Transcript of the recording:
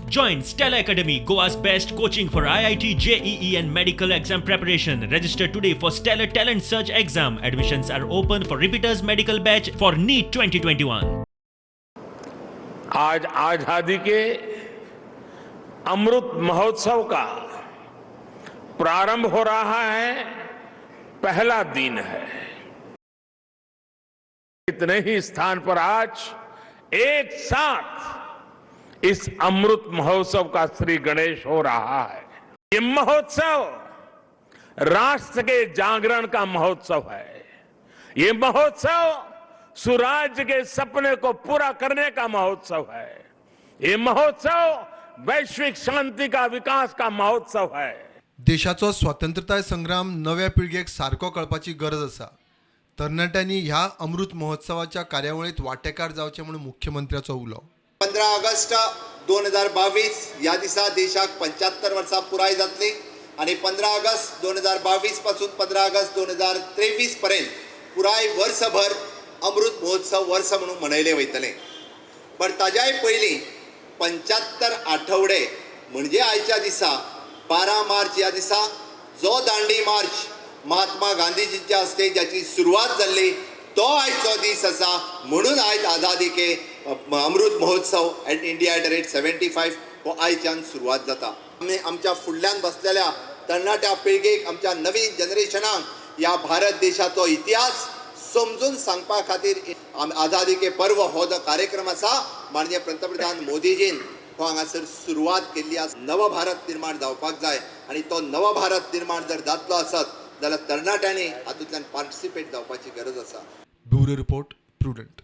Join Stella Academy, Goa's best coaching for IIT, JEE and medical exam preparation. Register today for Stellar Talent Search exam. Admissions are open for repeaters medical batch for NEET 2021. आज आजादी के अमृत महोत्सव का प्रारंभ हो रहा है, पहला दिन है। इतने ही स्थान पर आज एक साथ इस अमृत महोत्सव का श्री गणेश हो रहा है। ये महोत्सव राष्ट्र के जागरण का महोत्सव है। ये महोत्सव सुराज्य के सपने को पूरा करने का महोत्सव है। ये महोत्सव वैश्विक शांति का विकास का महोत्सव है। देशाचो स्वातंत्र्यता संग्राम नव्या पिळगेक सारको कळपाची गरज आसा। तरणाट्यांनी ह्या अमृत महोत्सवाच्या कार्यावळीत वांटेकार जावचे म्हणून मुख्यमंत्र्याचो उलो। 15 ऑगस्ट 2022 या दिसा देशाक 75 वर्सां पुराय जातली आणि 15 ऑगस्ट 2022 पासून 15 ऑगस्ट 2023 पर्यंत पुराय वर्षभर अमृत महोत्सव वर्ष म्हणून मनयले वयतले। पण ताज्याय पयलीं 75 आठवडे म्हणजे आयच्या दिसा 12 मार्च या दिसा जो दांडी मार्च महात्मा गांधीजींच्या हस्ते ज्याची सुरुवात जाल्ली तो आयचो दीस आसा। म्हणून आयज आझादी के अमृत महोत्सव एट इंडिया @ 75 हो आयच्यान सुरुवात जाता। आमच्या फुडल्यान बसलेल्या तरणाट्या पिळगेक, आमच्या नवीन जनरेशनाक या भारत देशाचो इतिहास समजून सांगपा खातीर आझादी के पर्व हो जो कार्यक्रम आसा माननीय पंतप्रधान मोदीजीन हो हांगासर सुरुवात केल्ली आसा। नव भारत निर्माण जावपाक जाय आणि तो नव भारत निर्माण जर जातलो आसत जाल्यार तरणाट्यांनी हातूंतल्यान पार्टिसिपेट जावपाची गरज आसा। Bureau report prudent.